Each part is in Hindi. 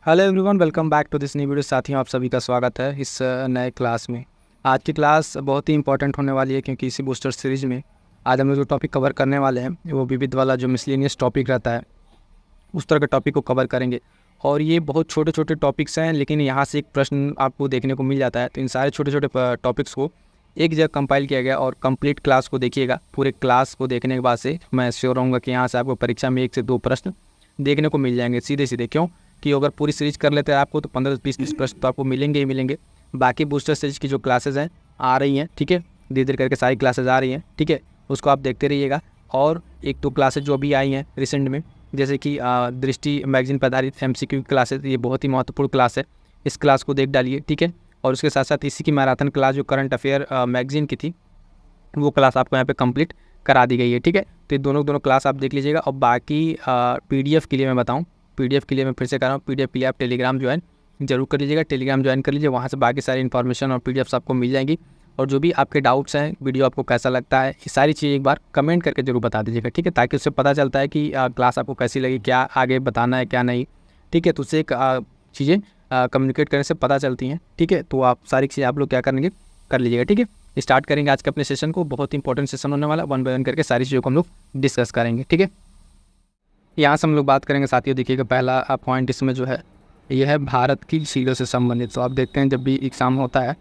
Hello everyone, welcome back to this new video. साथियों, आप सभी का स्वागत है इस नए क्लास में। आज की क्लास बहुत ही इंपॉर्टेंट होने वाली है क्योंकि इसी बूस्टर सीरीज़ में आज हम लोग जो टॉपिक कवर करने वाले हैं वो विविध वाला जो मिसलेनियस टॉपिक रहता है उस तरह के टॉपिक को कवर करेंगे। और ये बहुत छोटे छोटे टॉपिक्स हैं, लेकिन यहाँ से एक प्रश्न आपको देखने को मिल जाता है। तो इन सारे छोटे छोटे टॉपिक्स को एक जगह कंपाइल किया गया और कंप्लीट क्लास को देखिएगा। पूरे क्लास को देखने के बाद से मैं श्योर रहूँगा कि यहाँ से आपको परीक्षा में 1 से 2 प्रश्न देखने को मिल जाएंगे सीधे सीधे। क्यों कि अगर पूरी सीरीज कर लेते हैं आपको तो 15-20 प्रश्न तो आपको मिलेंगे ही मिलेंगे। बाकी बूस्टर सीरीज की जो क्लासेस हैं आ रही हैं, ठीक है, धीरे धीरे करके सारी क्लासेस आ रही हैं, ठीक है, उसको आप देखते रहिएगा। और 1-2 क्लासेस जो अभी आई हैं रिसेंट में, जैसे कि दृष्टि मैगजीन पर आधारित MCQ क्लासेस, ये बहुत ही महत्वपूर्ण क्लास है, इस क्लास को देख डालिए, ठीक है। और उसके साथ साथ इसी की मैराथन क्लास जो करंट अफेयर मैगजीन की थी वो क्लास आपको यहाँ पे कंप्लीट करा दी गई है, ठीक है। तो ये दोनों क्लास आप देख लीजिएगा। और बाकी PDF के लिए मैं बताऊँ, PDF के लिए मैं फिर से कर रहा हूँ, PDF के लिए आप टेलीग्राम ज्वाइन जरूर कर लीजिएगा, टेलीग्राम ज्वाइन कर लीजिए, वहाँ से बाकी सारी इन्फॉर्मेशन और PDFs आपको मिल जाएंगी। और जो भी आपके डाउट्स हैं, वीडियो आपको कैसा लगता है, ये सारी चीज़ एक बार कमेंट करके जरूर बता दीजिएगा, ठीक है, ताकि उससे पता चलता है कि क्लास आपको कैसी लगी, क्या आगे बताना है क्या नहीं, ठीक है। तो उससे चीज़ें कम्युनिकेट करने से पता चलती हैं, ठीक है। तो आप सारी चीज़ें आप लोग क्या करेंगे कर लीजिएगा, ठीक है। स्टार्ट करेंगे आज के अपने सेशन को, बहुत इंपॉर्टेंट सेशन होने वाला, 1 बाय 1 करके सारी चीज़ों को हम लोग डिस्कस करेंगे, ठीक है। यहाँ से हम लोग बात करेंगे साथियों, देखिएगा पहला पॉइंट इसमें जो है यह है भारत की झीलों से संबंधित। तो आप देखते हैं जब भी एग्ज़ाम होता है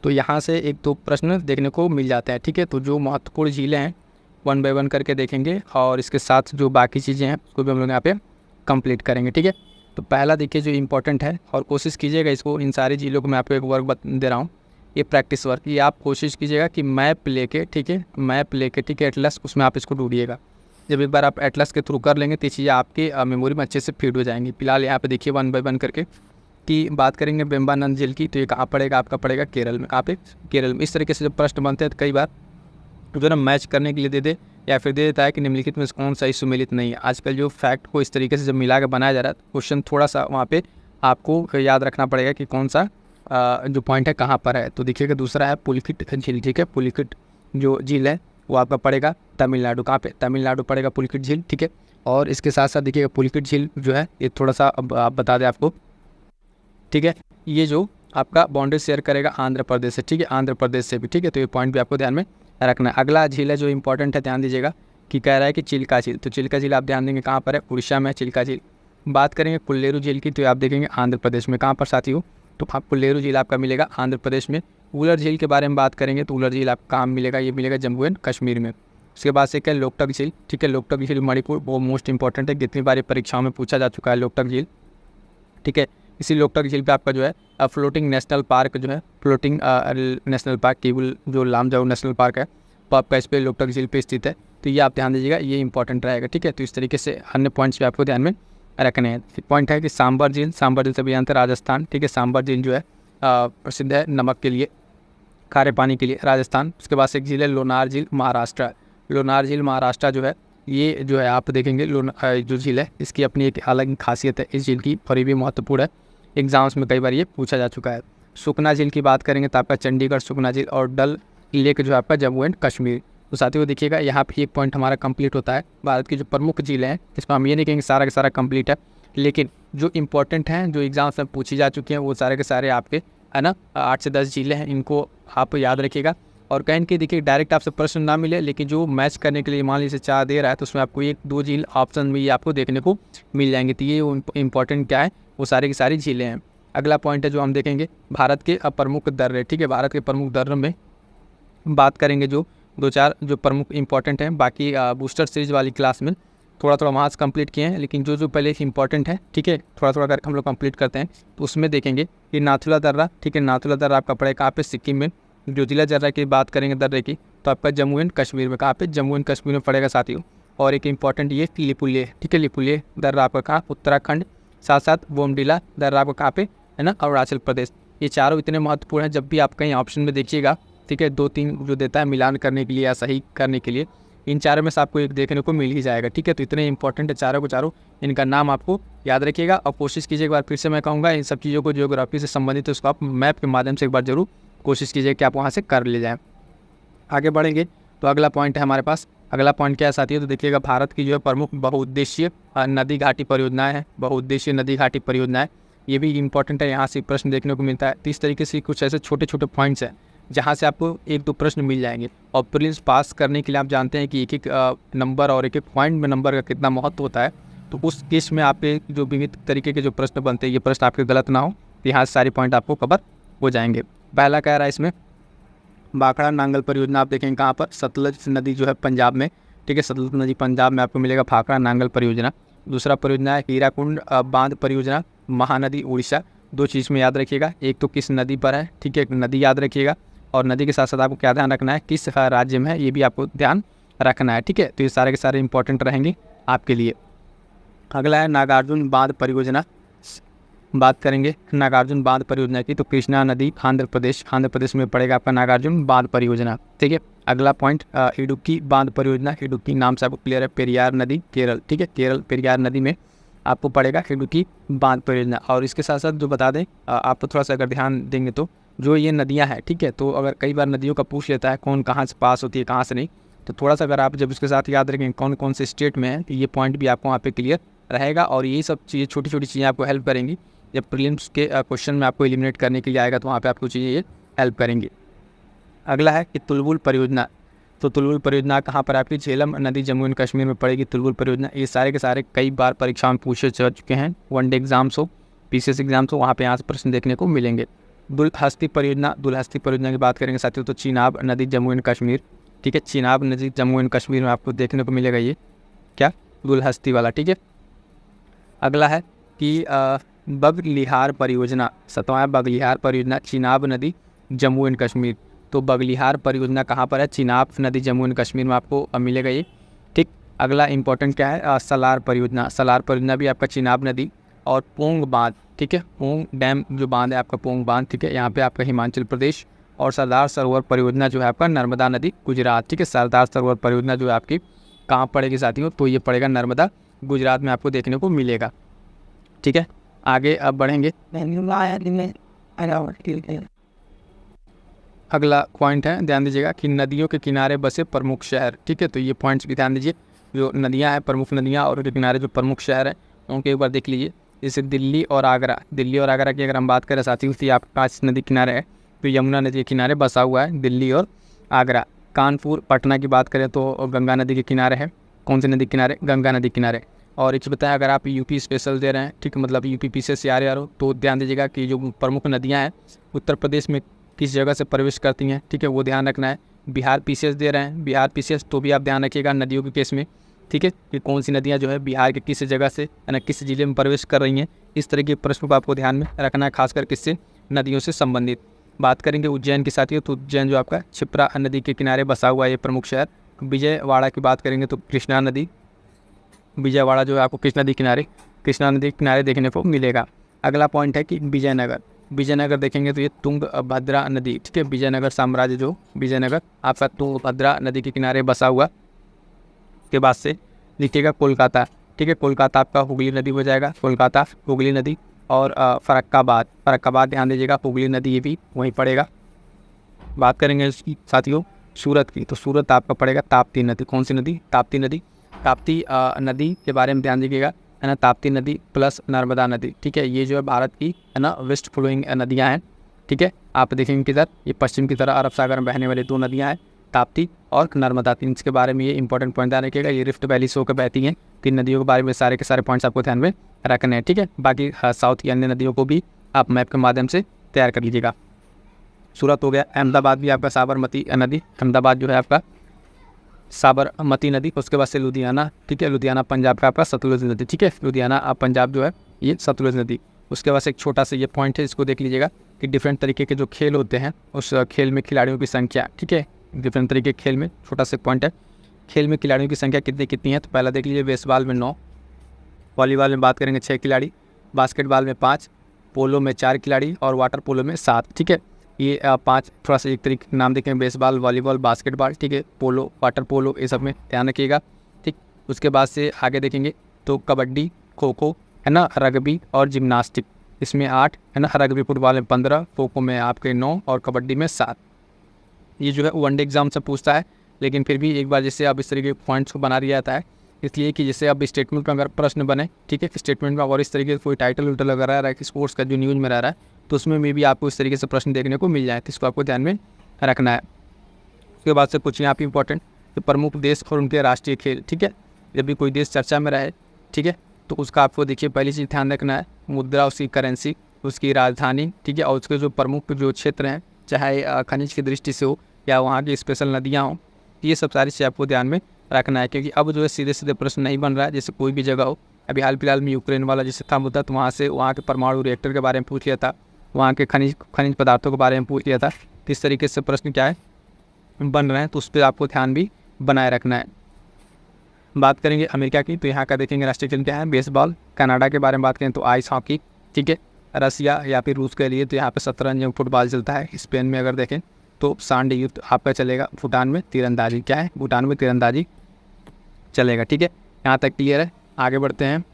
तो यहाँ से 1-2 प्रश्न देखने को मिल जाते हैं, ठीक है। तो जो महत्वपूर्ण झीलें हैं 1 बाय 1 करके देखेंगे और इसके साथ जो बाकी चीज़ें हैं उसको भी हम लोग यहाँ पे कंप्लीट करेंगे, ठीक है। तो पहला देखिए जो इम्पोर्टेंट है, और कोशिश कीजिएगा इसको, इन सारी झीलों को मैं आपको एक वर्क दे रहा हूँ, ये प्रैक्टिस वर्क, ये आप कोशिश कीजिएगा कि मैप लेके, ठीक है, मैप लेके, ठीक है, एटलस, उसमें आप इसको ढूंढिएगा। जब एक बार आप एटलस के थ्रू कर लेंगे तो ये चीज़ें आपके मेमोरी में अच्छे से फीड हो जाएंगी। फिलहाल यहाँ पे देखिए 1 बाय 1 करके कि बात करेंगे बेम्बानंद झील की, तो ये कहाँ पड़ेगा, आपका पड़ेगा केरल में। आप केरल में इस तरीके से जब प्रश्न बनते हैं तो कई बार जो ना मैच करने के लिए दे दे या फिर दे देता है कि निम्नलिखित में कौन सा सुमेलित नहीं है। आजकल जो फैक्ट को इस तरीके से जब मिला के बनाया जा रहा है तो क्वेश्चन थोड़ा सा वहाँ पे आपको याद रखना पड़ेगा कि कौन सा जो पॉइंट है कहाँ पर है। तो देखिएगा दूसरा है पुलिकिट झील, ठीक है, पुलिकिट जो झील है वो आपका पड़ेगा तमिलनाडु। कहाँ पे? तमिलनाडु पड़ेगा पुलिकिट झील, ठीक है। और इसके साथ साथ देखिएगा पुलिकिट झील जो है ये थोड़ा सा अब आप बता दें आपको, ठीक है, ये जो आपका बाउंड्री शेयर करेगा आंध्र प्रदेश से, ठीक है, आंध्र प्रदेश से भी, ठीक है। तो ये पॉइंट भी आपको ध्यान में रखना है। अगला झील है जो इंपॉर्टेंट है, ध्यान दीजिएगा कि कह रहा है कि चिल्का झील। तो चिल्का झील आप ध्यान देंगे कहाँ पर है, उड़ीसा में चिल्का झील। बात करेंगे कुल्लेरू झील की, तो आप देखेंगे आंध्र प्रदेश में। कहाँ पर साथियों? तो आप कुल्लेरू झील आपका मिलेगा आंध्र प्रदेश में। उलर झील के बारे में बात करेंगे तो उलर झील आपका कहाँ मिलेगा, ये मिलेगा जम्मू एंड कश्मीर में। उसके बाद से क्या, लोकटक झील, ठीक है, लोकटक झील मणिपुर, वो मोस्ट इंपॉर्टेंट है, कितनी बार परीक्षाओं में पूछा जा चुका है लोकटक झील, ठीक है। इसी लोकटक झील पे आपका जो है फ्लोटिंग नेशनल पार्क जो है, फ्लोटिंग नेशनल पार्क, केवल जो लामजाऊ नेशनल पार्क है तो आपका इस पर लोकटक झील पे स्थित है। तो ये आप ध्यान दीजिएगा, ये इंपॉर्टेंट रहेगा, ठीक है। तो इस तरीके से अन्य पॉइंट्स भी आपको ध्यान में रखने हैं। पॉइंट है कि सांबर झील, सांबर झील सभी जानते हैं राजस्थान, ठीक है। सांबर झील जो है प्रसिद्ध है नमक के लिए, खारे पानी के लिए, राजस्थान। उसके बाद से एक झील है लोनार झील, महाराष्ट्र। लोनार झील महाराष्ट्र जो है, ये जो है आप देखेंगे जो झील है इसकी अपनी एक अलग खासियत है इस झील की, और ये भी महत्वपूर्ण है, एग्जाम्स में कई बार ये पूछा जा चुका है। सुखना झील की बात करेंगे तो आपका चंडीगढ़ सुखना झील, और डल लेक जो है आपका जम्मू एंड कश्मीर। तो साथियों देखिएगा यहाँ पे एक पॉइंट हमारा कंप्लीट होता है। भारत की जो प्रमुख झीलें हैं इसमें हम ये नहीं कहेंगे सारा का सारा कंप्लीट है, लेकिन जो इंपॉर्टेंट हैं जो एग्जाम्स में पूछी जा चुकी हैं वो सारे के सारे आपके है ना 8 से 10 झीलें हैं, इनको आप याद रखिएगा। और कहीं कि देखिए डायरेक्ट आपसे प्रश्न ना मिले, लेकिन जो मैच करने के लिए मान लीजिए 4 दे रहा है तो उसमें आपको 1-2 झील ऑप्शन में ये आपको देखने को मिल जाएंगे। तो ये इंपॉर्टेंट क्या है, वो सारी की सारी झीलें हैं। अगला पॉइंट है जो हम देखेंगे भारत के प्रमुख दर्रे, ठीक है, भारत के प्रमुख दर्रों में बात करेंगे जो 2-4 जो प्रमुख इंपॉर्टेंट हैं। बाकी बूस्टर सीरीज वाली क्लास में थोड़ा थोड़ा वहाँ से कंप्लीट किए हैं, लेकिन जो पहले इंपॉर्टेंट है, ठीक है, थोड़ा थोड़ा करके हम लोग कंप्लीट करते हैं। तो उसमें देखेंगे कि नाथुला दर्रा, ठीक है, नाथुला दर्रा आपका पड़ेगा कहाँ पे, सिक्किम में। ज्योतिला दर्रा की बात करेंगे दर्रे की तो आपका जम्मू एंड कश्मीर में। कहाँ पे? जम्मू एंड कश्मीर में पड़ेगा साथियों। और एक इंपॉर्टेंट ये लिपुलेख, ठीक है, लिपुलेख दर्रा आपका कहाँ, उत्तराखंड। साथ साथ बोमडिला दर्रा आपका कहाँ पे है ना, अरुणाचल प्रदेश। ये चारों इतने महत्वपूर्ण हैं, जब भी आप कहीं ऑप्शन में देखिएगा, ठीक है, 2-3 जो देता है मिलान करने के लिए या सही करने के लिए, इन चारों में से आपको एक देखने को मिल ही जाएगा, ठीक है। तो इतने इंपॉर्टेंट है चारों को चारों, इनका नाम आपको याद रखिएगा। और कोशिश कीजिए, एक बार फिर से मैं कहूँगा, इन सब चीज़ों को जियोग्राफी से संबंधित है उसको आप मैप के माध्यम से एक बार जरूर कोशिश कीजिए कि आप वहाँ से कर ले जाएँ। आगे बढ़ेंगे तो अगला पॉइंट है हमारे पास, अगला पॉइंट क्या है साथियों, तो देखिएगा भारत की जो है प्रमुख बहुउद्देशीय नदी घाटी परियोजनाएं हैं, बहुउद्देशीय नदी घाटी परियोजनाएं ये भी इंपॉर्टेंट है, यहाँ से प्रश्न देखने को मिलता है। तो इस तरीके से कुछ ऐसे छोटे छोटे पॉइंट्स हैं जहाँ से आपको 1-2 प्रश्न मिल जाएंगे। और प्रीलिम्स पास करने के लिए आप जानते हैं कि एक एक नंबर और एक एक पॉइंट में नंबर का कितना महत्व होता है। तो उस केस में आपके जो विविध तरीके के जो प्रश्न बनते हैं, ये प्रश्न आपके गलत ना हो, तो यहाँ से सारे पॉइंट आपको कवर हो जाएंगे। पहला कह रहा है इसमें भाखड़ा नांगल परियोजना, आप देखेंगे कहाँ पर, सतलज नदी जो है पंजाब में, ठीक है, सतलज नदी पंजाब में आपको मिलेगा भाखड़ा नांगल परियोजना। दूसरा परियोजना है हीराकुंड बांध परियोजना, महानदी उड़ीसा। 2 चीज़ में याद रखिएगा, एक तो किस नदी पर है, ठीक है, नदी याद रखिएगा, और नदी के साथ साथ आपको क्या ध्यान रखना है, किस राज्य में है, ये भी आपको ध्यान रखना है, ठीक है। तो ये सारे के सारे इंपॉर्टेंट रहेंगे आपके लिए। अगला है नागार्जुन बांध परियोजना, बात करेंगे नागार्जुन बांध परियोजना की। तो कृष्णा नदी आंध्र प्रदेश में पड़ेगा आपका नागार्जुन बांध परियोजना, ठीक है। अगला पॉइंट इडुक्की बांध परियोजना, इडुक्की नाम से आपको क्लियर है, पेरियार नदी केरल, ठीक है, केरल पेरियार नदी में आपको पड़ेगा इडुक्की बांध परियोजना। और इसके साथ साथ जो बता दें, आप थोड़ा सा अगर ध्यान देंगे तो जो ये नदियाँ हैं, ठीक है, तो अगर कई बार नदियों का पूछ लेता है कौन कहाँ से पास होती है कहाँ से नहीं, तो थोड़ा सा अगर आप जब इसके साथ याद रखेंगे कौन कौन से स्टेट में है, तो ये पॉइंट भी आपको वहाँ पे क्लियर रहेगा। और यही सब चीज़ें छोटी छोटी चीज़ें आपको हेल्प करेंगी जब प्रीलिम्स के क्वेश्चन में आपको एलिमिनेट करने के लिए आएगा, तो वहाँ पे आपको चीज़ें ये हेल्प करेंगी। अगला है कि तुलबुल परियोजना। तो तुलबुल परियोजना कहाँ पर आपकी, झेलम नदी जम्मू एंड कश्मीर में पड़ेगी तुलबुल परियोजना। ये सारे के सारे कई बार परीक्षा में पूछे जा चुके हैं, वनडे एग्जाम्स हो, पीसीएस एग्जाम्स हो, वहाँ पे यहाँ से प्रश्न देखने को मिलेंगे। दुलहस्ती परियोजना, दुलहस्ती परियोजना की बात करेंगे साथियों, तो चिनाब नदी जम्मू एंड कश्मीर, ठीक है, चिनाब नदी जम्मू एंड कश्मीर में आपको देखने को मिलेगा ये क्या, दुलहस्ती वाला, ठीक है। अगला है कि बगलिहार परियोजना, 7वां बगलिहार परियोजना, चिनाब नदी जम्मू एंड कश्मीर। तो बगलिहार परियोजना कहाँ पर है, चिनाब नदी जम्मू एंड कश्मीर में आपको मिलेगा ये, ठीक। अगला इंपॉर्टेंट क्या है, सलार परियोजना, सलार परियोजना भी आपका चिनाब नदी और पोंग बांध, ठीक है, पोंग डैम जो बांध है आपका पोंग बांध, ठीक है, यहाँ पे आपका हिमाचल प्रदेश। और सरदार सरोवर परियोजना जो है आपका नर्मदा नदी गुजरात, ठीक है, सरदार सरोवर परियोजना जो है आपकी कहाँ पड़ेगी साथियों, तो ये पड़ेगा नर्मदा गुजरात में आपको देखने को मिलेगा, ठीक है। आगे अब बढ़ेंगे, अगला पॉइंट है, ध्यान दीजिएगा कि नदियों के किनारे बसे प्रमुख शहर, ठीक है। तो ये पॉइंट्स भी ध्यान दीजिए, जो नदियाँ हैं प्रमुख नदियाँ और उनके किनारे जो प्रमुख शहर हैं उनके एक बार देख लीजिए। जैसे दिल्ली और आगरा, दिल्ली और आगरा की अगर हम बात करें साथियों, तो आपके पास नदी किनारे है, तो यमुना नदी के किनारे बसा हुआ है दिल्ली और आगरा। कानपुर पटना की बात करें तो गंगा नदी के किनारे है, कौन सी नदी किनारे, गंगा नदी किनारे। और एक बताएं, अगर आप यूपी स्पेशल दे रहे हैं, ठीक है, मतलब यूपी पीछे से आ रहे हो, तो ध्यान दीजिएगा कि जो प्रमुख नदियाँ हैं उत्तर प्रदेश में किस जगह से प्रवेश करती हैं, ठीक है, वो ध्यान रखना है। बिहार पीसीएस दे रहे हैं, बिहार पीसीएस, तो भी आप ध्यान रखिएगा नदियों के केस में, ठीक है, कि कौन सी नदियाँ जो है बिहार के किस जगह से यानी किस जिले में प्रवेश कर रही हैं। इस तरह के प्रश्नों को आपको ध्यान में रखना है, खासकर किससे, नदियों से संबंधित। बात करेंगे उज्जैन की साथियों, तो उज्जैन जो आपका क्षिप्रा नदी के किनारे बसा हुआ है ये प्रमुख शहर। विजयवाड़ा की बात करेंगे तो कृष्णा नदी, विजयवाड़ा जो है आपको कृष्णा नदी के किनारे देखने को मिलेगा। अगला पॉइंट है कि विजयनगर, विजयनगर देखेंगे तो ये तुंगभद्रा नदी, ठीक है, विजयनगर साम्राज्य जो विजयनगर आपका तुंगभद्रा नदी के किनारे बसा हुआ। के बाद से लिखिएगा कोलकाता, ठीक है, कोलकाता आपका हुगली नदी हो जाएगा, कोलकाता हुगली नदी। और फर्रुखाबाद ध्यान दीजिएगा, हुगली नदी ये भी वहीं पड़ेगा। बात करेंगे इसकी साथियों सूरत की, तो सूरत आपका पड़ेगा ताप्ती नदी, कौन सी नदी, ताप्ती नदी। ताप्ती नदी के बारे में ध्यान दीजिएगा, है ना, ताप्ती नदी प्लस नर्मदा नदी, ठीक है, ये जो है भारत की, है ना, वेस्ट फ्लोइंग नदियाँ हैं, ठीक है। आप देखेंगे किधर, ये पश्चिम की तरह अरब सागर में बहने वाली 2 नदियाँ हैं, ताप्ती और नर्मदा। इसके बारे में ये इंपॉर्टेंट पॉइंट ध्यान रखिएगा, ये रिफ्ट वैली से होकर बहती हैं। 3 नदियों के बारे में सारे के सारे पॉइंट्स आपको ध्यान में रखने हैं, ठीक है। बाकी साउथ की अन्य नदियों को भी आप मैप के माध्यम से तैयार कर लीजिएगा। सूरत हो गया, अहमदाबाद भी आपका साबरमती नदी, अहमदाबाद जो है आपका साबरमती नदी। उसके बाद से लुधियाना, ठीक है, लुधियाना पंजाब का आपका सतलुज नदी, ठीक है, लुधियाना पंजाब जो है ये सतलुज नदी। उसके बाद से एक छोटा सा ये पॉइंट है, इसको देख लीजिएगा कि डिफरेंट तरीके के जो खेल होते हैं उस खेल में खिलाड़ियों की संख्या, ठीक है, डिफरेंट तरीके के खेल में छोटा सा पॉइंट है, खेल में खिलाड़ियों की संख्या कितनी है। तो पहला देख लीजिए, बेसबॉल में 9, वॉलीबॉल में बात करेंगे 6 खिलाड़ी, बास्केटबॉल में 5, पोलो में 4 खिलाड़ी और वाटर पोलो में 7, ठीक है। ये 5 थोड़ा सा एक तरीके नाम देखें, बेसबॉल, वॉलीबॉल, बास्केटबॉल, ठीक है, पोलो, वाटर पोलो, ये सब में ध्यान रखिएगा, ठीक। उसके बाद से आगे देखेंगे तो कबड्डी, खो खो, है ना, रग्बी और जिम्नास्टिक, इसमें 8, है ना, रग्बी फुटबॉल में 15, खो खो में आपके 9 और कबड्डी में 7। ये जो है वनडे एग्जाम से पूछता है, लेकिन फिर भी एक बार जैसे आप इस तरीके के पॉइंट्स को बना दिया जाता है, इसलिए कि जैसे अब स्टेटमेंट में अगर प्रश्न बने, ठीक है, स्टेटमेंट में और इस तरीके से कोई टाइटल उल्टा लगा रहा है कि स्पोर्ट्स का जो न्यूज़ में रह रहा है, तो उसमें भी आपको इस तरीके से प्रश्न देखने को मिल जाए, तो इसको आपको ध्यान में रखना है। उसके बाद से कुछ यहाँ पे इंपॉर्टेंट तो प्रमुख देश और उनके राष्ट्रीय खेल, ठीक है, जब भी कोई देश चर्चा में रहे, ठीक है, तो उसका आपको देखिए पहली चीज़ ध्यान रखना है मुद्रा, उसकी करेंसी, उसकी राजधानी, ठीक है, और उसके जो प्रमुख जो क्षेत्र हैं, चाहे खनिज की दृष्टि से हो या वहाँ की स्पेशल नदियाँ हों, ये सब सारी चीज़ आपको ध्यान में रखना है। क्योंकि अब जो है सीधे सीधे प्रश्न नहीं बन रहा है, जैसे कोई भी जगह हो, अभी हाल फिलहाल में यूक्रेन वाला जैसे था मुद्दा, तो वहाँ से वहाँ के परमाणु रिएक्टर के बारे में पूछ लिया था, वहाँ के खनिज पदार्थों के बारे में पूछ लिया था। तो इस तरीके से प्रश्न क्या है बन रहे हैं, तो उस पर आपको ध्यान भी बनाए रखना है। बात करेंगे अमेरिका की, तो यहाँ का देखेंगे राष्ट्रीय खेल क्या है, बेसबॉल। कनाडा के बारे में बात करें तो आइस हॉकी, ठीक है। रसिया या फिर रूस के लिए तो यहाँ पे शतरंज फुटबॉल चलता है। स्पेन में अगर देखें तो सांड युद्ध आपका चलेगा। भूटान में तीरंदाजी क्या है, भूटान में तीरंदाजी चलेगा, ठीक है। यहाँ तक क्लियर है। आगे बढ़ते हैं,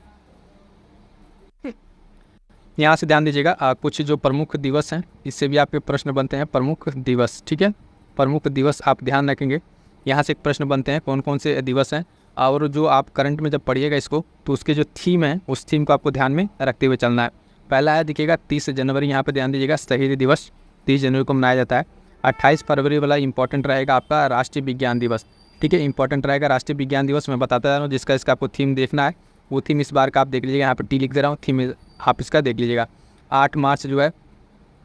यहाँ से ध्यान दीजिएगा कुछ जो प्रमुख दिवस हैं, इससे भी आपके प्रश्न बनते हैं। प्रमुख दिवस, ठीक है, प्रमुख दिवस आप ध्यान रखेंगे। यहाँ से एक प्रश्न बनते हैं कौन कौन से दिवस हैं, और जो आप करंट में जब पढ़िएगा इसको, तो उसके जो थीम है उस थीम को आपको ध्यान में रखते हुए चलना है। पहला है देखिएगा 30 जनवरी, यहाँ पे ध्यान दीजिएगा शहीद दिवस 30 जनवरी को मनाया जाता है। 28 फरवरी वाला इंपॉर्टेंट रहेगा आपका राष्ट्रीय विज्ञान दिवस, ठीक है, इंपॉर्टेंट रहेगा राष्ट्रीय विज्ञान दिवस। मैं बताता जा रहा हूँ जिसका इसका आपको थीम देखना है, वो थीम इस बार का आप देख लीजिएगा, यहाँ पर टी लिख दे रहा हूँ, थीम आप इसका देख लीजिएगा। 8 मार्च जो है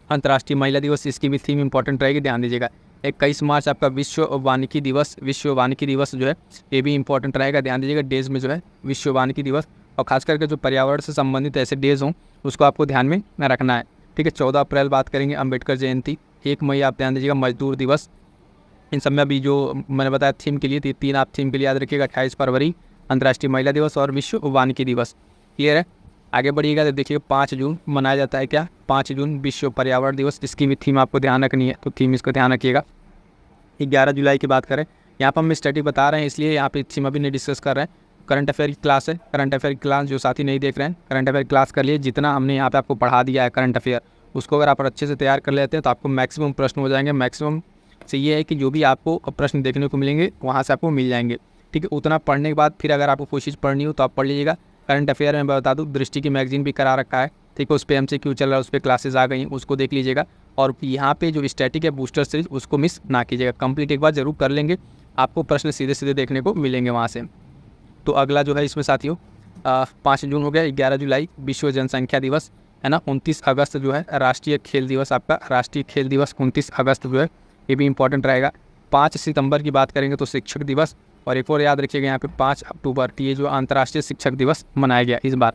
अंतर्राष्ट्रीय महिला दिवस, इसकी भी थीम इंपॉर्टेंट रहेगी, ध्यान दीजिएगा। 21 मार्च आपका विश्व वानिकी दिवस, विश्व वानिकी दिवस जो है ये भी इंपॉर्टेंट रहेगा, ध्यान दीजिएगा। डेज में जो है विश्व वानिकी दिवस, और खास करके जो पर्यावरण से संबंधित ऐसे डेज हों उसको आपको ध्यान में रखना है, ठीक है। 14 अप्रैल बात करेंगे अम्बेडकर जयंती। 1 मई आप ध्यान दीजिएगा मजदूर दिवस। इन सब में अभी जो मैंने बताया थीम के लिए, तो 3 आप थीम के लिए याद रखिएगा। 28 फरवरी अंतर्राष्ट्रीय महिला दिवस और विश्व वानिकी दिवस, क्लियर है। आगे बढ़िएगा तो देखिए 5 जून मनाया जाता है क्या, 5 जून विश्व पर्यावरण दिवस, इसकी भी थीम आपको ध्यान रखनी है, तो थीम इसको ध्यान रखिएगा। 11 जुलाई की बात करें, यहाँ पर हम स्टडी बता रहे हैं इसलिए यहाँ पे थीम अभी नहीं डिस्कस कर रहे हैं। करंट अफेयर की क्लास है, करंट अफेयर की क्लास जो साथी नहीं देख रहे हैं, करंट अफेयर क्लास कर लिए। जितना हमने यहाँ पे आपको पढ़ा दिया है करंट अफेयर, उसको अगर आप अच्छे से तैयार कर लेते हैं तो आपको मैक्सिमम प्रश्न हो जाएंगे। मैक्सिमम से ये है कि जो भी आपको प्रश्न देखने को मिलेंगे वहाँ से आपको मिल जाएंगे, ठीक है। उतना पढ़ने के बाद फिर अगर आपको कोई चीज़ पढ़नी हो तो आप पढ़ लीजिएगा। करंट अफेयर में बता दूँ दृष्टि की मैगजीन भी करा रखा है, ठीक है, उस पर MCQ चल रहा है, उस पर क्लासेज आ गई हैं, उसको देख लीजिएगा। और यहाँ पे जो स्टैटिक है बूस्टर सीरीज उसको मिस ना कीजिएगा, कंप्लीट एक बार जरूर कर लेंगे, आपको प्रश्न सीधे सीधे देखने को मिलेंगे वहाँ से। तो अगला जो है इसमें साथियों 5 जून हो गया। 11 जुलाई विश्व जनसंख्या दिवस है ना। 29 अगस्त जो है राष्ट्रीय खेल दिवस, आपका राष्ट्रीय खेल दिवस 29 अगस्त जो है ये भी इंपॉर्टेंट रहेगा। 5 सितंबर की बात करेंगे तो शिक्षक दिवस, और एक और याद रखिएगा यहाँ पे 5 अक्टूबर ये जो अंतर्राष्ट्रीय शिक्षक दिवस मनाया गया इस बार,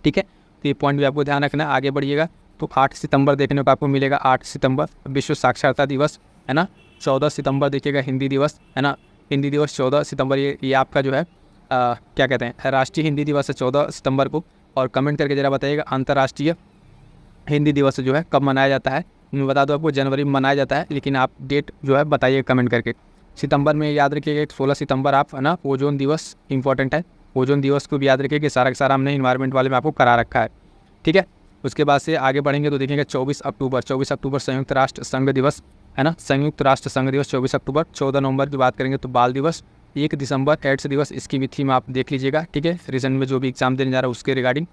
ठीक है। तो ये पॉइंट भी आपको ध्यान रखना है। आगे बढ़िएगा तो 8 सितंबर देखने को आपको मिलेगा, 8 सितंबर विश्व साक्षरता दिवस है ना। 14 सितंबर देखिएगा हिंदी दिवस है ना, हिंदी दिवस 14 सितंबर ये आपका जो है क्या कहते हैं राष्ट्रीय हिंदी दिवस है 14 सितंबर को। और कमेंट करके ज़रा बताइएगा अंतर्राष्ट्रीय हिंदी दिवस जो है कब मनाया जाता है। मैं बता दूँ आपको जनवरी में मनाया जाता है, लेकिन आप डेट जो है बताइए कमेंट करके। सितंबर में याद रखिएगा 16 सितंबर आप है ना ओजोन दिवस इंपॉर्टेंट है, ओजोन दिवस को भी याद रखिए कि सारा का सारा हमने इन्वायरमेंट वाले में आपको करा रखा है, ठीक है। उसके बाद से आगे बढ़ेंगे तो देखेंगे 24 अक्टूबर संयुक्त राष्ट्र संघ दिवस है ना, संयुक्त राष्ट्र संघ दिवस 24 अक्टूबर। 14 नवंबर की बात करेंगे तो बाल दिवस। 1 दिसंबर एड्स दिवस, इसकी भी थीम आप देख लीजिएगा, ठीक है, रीजन में जो भी एग्जाम देने जा रहा है उसके रिगार्डिंग।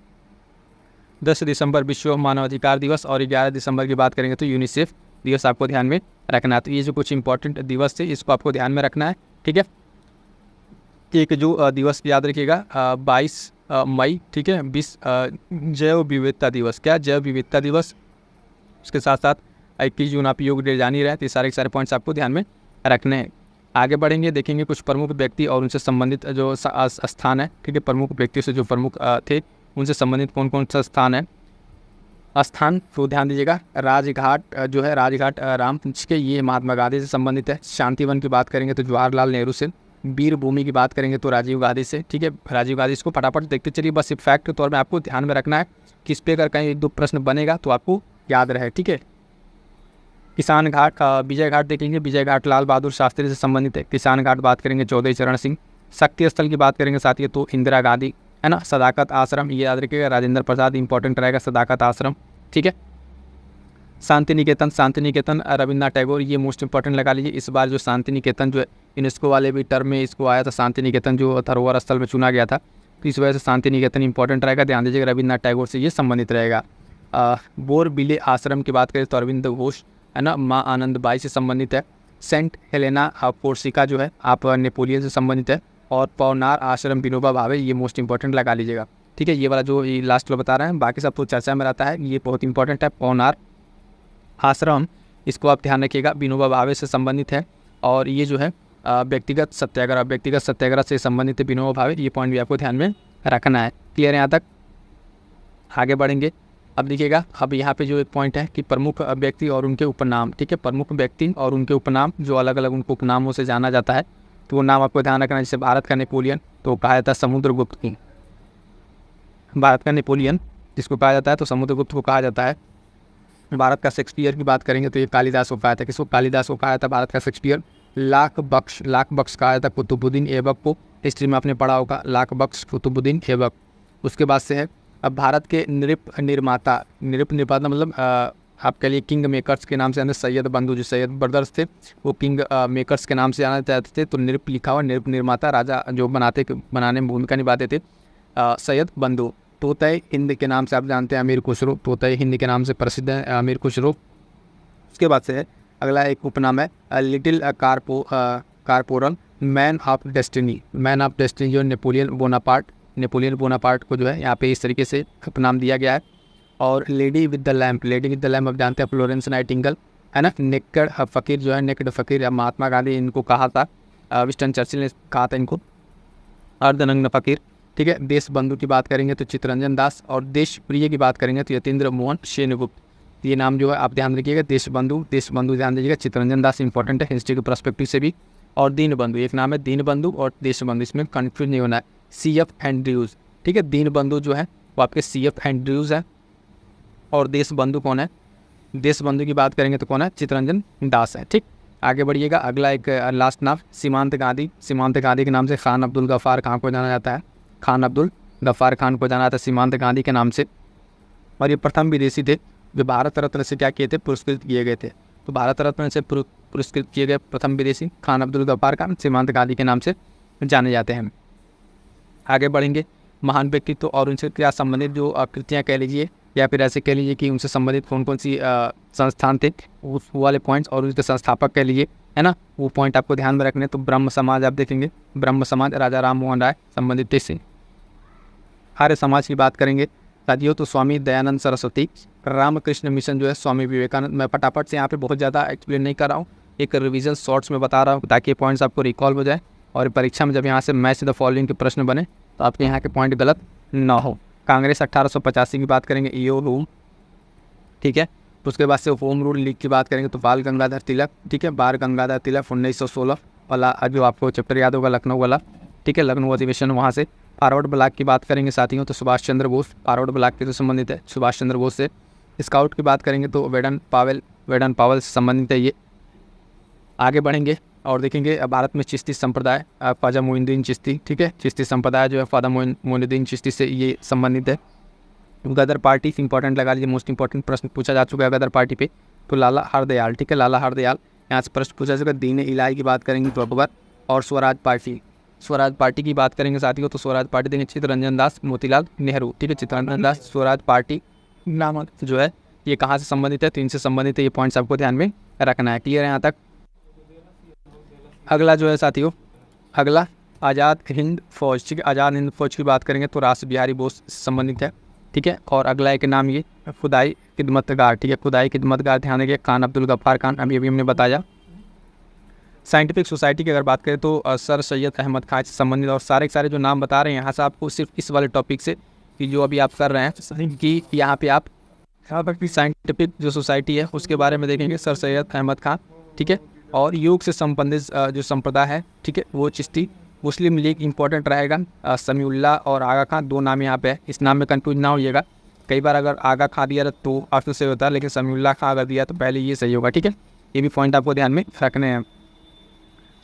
10 दिसंबर विश्व मानवाधिकार दिवस, और 11 दिसंबर की बात करेंगे तो यूनिसेफ दिवस आपको ध्यान में रखना है। तो ये जो कुछ इंपॉर्टेंट दिवस थे इसको आपको ध्यान में रखना है, ठीक है। एक जो दिवस याद रखिएगा 22 मई, ठीक है, 20 जैव विविधता दिवस, क्या जैव विविधता दिवस। उसके साथ साथ 21 जून आप योग डे जान ही रहे, तो ये सारे पॉइंट्स आपको ध्यान में रखने हैं। आगे बढ़ेंगे देखेंगे कुछ प्रमुख व्यक्ति और उनसे संबंधित जो स्थान है, ठीक है, प्रमुख व्यक्तियों से जो प्रमुख थे उनसे संबंधित कौन कौन सा स्थान है। स्थान तो ध्यान दीजिएगा राजघाट जो है, राजघाट रामचंद्र के, ये महात्मा गांधी से संबंधित है। शांतिवन की बात करेंगे तो जवाहरलाल नेहरू से। वीर भूमि की बात करेंगे तो राजीव गांधी से, ठीक है, राजीव गांधी। इसको फटाफट देखते चलिए, बस फैक्ट के तौर में आपको ध्यान में रखना है, किस पे अगर कहीं 1-2 प्रश्न बनेगा तो आपको याद रहे, ठीक है। किसान घाट विजय घाट देखेंगे, विजय घाट लाल बहादुर शास्त्री से संबंधित है। किसान घाट बात करेंगे चौधरी चरण सिंह। शक्ति स्थल की बात करेंगे साथियों तो इंदिरा गांधी है ना। सदाकत आश्रम ये याद रखिएगा राजेंद्र प्रसाद, इंपॉर्टेंट रहेगा सदाकत आश्रम, ठीक है। शांति निकेतन रविन्द्रनाथ टैगोर, ये मोस्ट इंपॉर्टेंट लगा लीजिए। इस बार जो शांति निकेतन जो है यूनेस्को वाले भी टर्म में इसको आया था, शांति निकेतन जो धरोहर स्थल में चुना गया था, तो इस वजह से शांति निकेतन इंपॉर्टेंट रहेगा। ध्यान दीजिएगा रविन्द्रनाथ टैगोर से ये संबंधित रहेगा। बोरबिले आश्रम की बात करें तो अरविंद घोष है ना, माँ आनंदबाई से संबंधित है। सेंट हेलेना कोर्सिका जो है आप नेपोलियन से संबंधित है। और पवनार आश्रम विनोबा भावे, ये मोस्ट इंपॉर्टेंट लगा लीजिएगा। ठीक है, ये वाला जो ये लास्ट वाला बता रहे हैं, बाकी सब तो चर्चा में रहता है, ये बहुत इंपॉर्टेंट है। पवनार आश्रम, इसको आप ध्यान रखिएगा, विनोबा भावे से संबंधित है। और ये जो है व्यक्तिगत सत्याग्रह से संबंधित है विनोबा भावे, ये पॉइंट भी आपको ध्यान में रखना है। क्लियर है यहाँ तक? आगे बढ़ेंगे। अब देखिएगा, अब यहाँ पे जो एक पॉइंट है कि प्रमुख व्यक्ति और उनके उपनाम। ठीक है, प्रमुख व्यक्ति और उनके उपनाम, जो अलग अलग उनको उपनामों से जाना जाता है, तो वो नाम आपको ध्यान रखना है। जैसे भारत का नेपोलियन तो कहा जाता है समुद्रगुप्त की, भारत का नेपोलियन जिसको कहा जाता है तो समुद्रगुप्त को कहा जाता है। भारत का शेक्सपियर की बात करेंगे तो ये कालिदास को कहा जाता है। किसको? कालिदास को कहा जाता है भारत का शेक्सपियर। लाख बख्श कहा जाता है कुतुबुद्दीन ऐबक को, हिस्ट्री में आपने पढ़ा होगा, लाख बख्श कुतुबुद्दीन ऐबक। उसके बाद से है अब भारत के नृप निर्माता मतलब आप कह लिए किंग मेकर्स के नाम से जाने, सैयद बंधु, जो सैयद ब्रदर्स थे वो किंग मेकर्स के नाम से जाना जाते थे। तो नृप लिखा हुआ, नृप निर्माता, राजा जो बनाने में भूमिका निभाते थे, सैयद बंधु। तोतय हिंद के नाम से आप जानते हैं अमीर खुसरो, तोतय हिंद के नाम से प्रसिद्ध है अमीर खुसरो। उसके बाद से है अगला एक उपनाम है little corporal, man of destiny जो नेपोलियन बोनापार्ट को जो है यहाँ पे इस तरीके से उपनाम दिया गया है। और लेडी विद द लैम्प आप जानते हैं फ्लोरेंस नाइटिंगेल है ना। नेक्ड फ़कीर जो है, नेक्ड फ़कीर महात्मा गांधी इनको कहा था, विंस्टन चर्चिल ने कहा था इनको, अर्धनग्न फ़कीर। ठीक है, देश बंधु की बात करेंगे तो चित्तरंजन दास, और देश प्रिय की बात करेंगे तो यतीन्द्र मोहन सेनगुप्त। ये नाम जो है आप ध्यान रखिएगा, देश बंधु ध्यान दीजिएगा, चित्तरंजन दास इंपॉर्टेंट है हिस्ट्री के पर्सपेक्टिव से भी। और दीनबंधु, एक नाम है दीनबंधु और देशबंधु, इसमें कन्फ्यूज नहीं होना है। CF एंड्रयूज़, ठीक है, दीनबंधु जो है वो आपके CF एंड्रयूज़ है। और देशबंधु कौन है? देशबंधु की बात करेंगे तो कौन है? चित्तरंजन दास है। ठीक, आगे बढ़िएगा। अगला एक लास्ट नाम सीमांत गांधी के नाम से खान अब्दुल गफ़ार खान को जाना जाता है, खान अब्दुल गफ़ार खान को जाना जाता है सीमांत गांधी के नाम से। और ये प्रथम विदेशी थे जो भारत रत्न से क्या किए थे? पुरस्कृत किए गए थे। तो भारत रत्न से पुरस्कृत किए गए प्रथम विदेशी खान अब्दुल गफ़ार खान सीमांत गांधी के नाम से जाने जाते हैं। आगे बढ़ेंगे। महान व्यक्तित्व और उनसे क्या संबंधित जो कृतियाँ कह लीजिए, या फिर ऐसे कह लीजिए कि उनसे संबंधित कौन कौन सी संस्थान थे, उस वाले पॉइंट्स, और उसके संस्थापक कह लीजिए, है ना, वो पॉइंट आपको ध्यान में रखने। तो ब्रह्म समाज आप देखेंगे, ब्रह्म समाज राजा राम मोहन राय संबंधित से। आर्य समाज की बात करेंगे साथियों तो स्वामी दयानंद सरस्वती। रामकृष्ण मिशन जो है स्वामी विवेकानंद। मैं फटाफट से यहाँ पे बहुत ज़्यादा एक्सप्लेन नहीं कर रहा हूँ, एक रिवीजन शॉर्ट्स में बता रहा हूँ ताकि ये पॉइंट्स आपको रिकॉल हो जाए, और परीक्षा में जब यहाँ से मैच द फॉलोइंग के प्रश्न बने तो आपके यहाँ के पॉइंट गलत ना हो। कांग्रेस 1885 की बात करेंगे, ईओ रूम। ठीक है, उसके बाद से होम रूल लीग की बात करेंगे तो बाल गंगाधर तिलक। ठीक है, बाल गंगाधर तिलक 1916 वाला जो आपको चैप्टर याद होगा, लखनऊ वाला। ठीक है, लखनऊ अधिवेशन वहाँ से। फॉरवर्ड ब्लॉक की बात करेंगे साथियों तो सुभाष चंद्र बोस, फॉरवर्ड ब्लॉक के तो संबंधित है सुभाष चंद्र बोस से। स्काउट की बात करेंगे तो वेडन पावेल से संबंधित है ये। आगे बढ़ेंगे और देखेंगे भारत में चिश्ती संप्रदाय, ख्वाजा मोइनुद्दीन चिश्ती। ठीक है, चिश्ती संप्रदाय जो है ख्वाजा मोइनुद्दीन चिश्ती से ये संबंधित है। गदर पार्टी इंपॉर्टेंट लगा लीजिए, मोस्ट इंपॉर्टेंट प्रश्न पूछा जा चुका है गदर पार्टी पे। तो लाला हरदयाल, ठीक है, लाला हरदयाल यहाँ से प्रश्न पूछा जाएगा। दीन इलाही की बात करेंगे तो अकबर। और स्वराज पार्टी की बात करेंगे साथियों तो स्वराज पार्टी देंगे चित्तरंजन दास मोतीलाल नेहरू। ठीक है, चित्तरंजन दास स्वराज पार्टी नाम जो है ये कहाँ से संबंधित है? तो इनसे संबंधित है, ये पॉइंट्स आपको ध्यान में रखना है। क्लियर है यहाँ तक? अगला जो है साथियों, अगला आज़ाद हिंद फौज। ठीक है, आज़ाद हिंद फौज की बात करेंगे तो राष्ट्र बिहारी बोस से संबंधित है। ठीक है, और अगला एक नाम ये खुदाई खिदमतगार। ठीक है, खुदाई खिदमतगार ध्यान रखिए, खान अब्दुल गफ्फार खान, अभी हमने बताया। साइंटिफिक सोसाइटी की अगर बात करें तो सर सैयद अहमद खान से संबंधित, और सारे जो नाम बता रहे हैं यहाँ से आपको सिर्फ इस वाले टॉपिक से कि जो अभी आप कर रहे हैं कि यहाँ पे आप साइंटिफिक जो सोसाइटी है उसके बारे में देखेंगे, सर सैयद अहमद खान। ठीक है, और योग से संबंधित जो संप्रदाय है, ठीक है, वो चिश्ती। मुस्लिम लीग इंपॉर्टेंट रहेगा, समीउल्लाह और आगा खान, दो नाम यहाँ पे है, इस नाम में कंफ्यूज ना होइएगा। कई बार अगर आगा खान दिया तो ऑप्शन से होता है, लेकिन समीउल्लाह खान अगर दिया तो पहले ये सही होगा। ठीक है, ये भी पॉइंट आपको ध्यान में रखने हैं।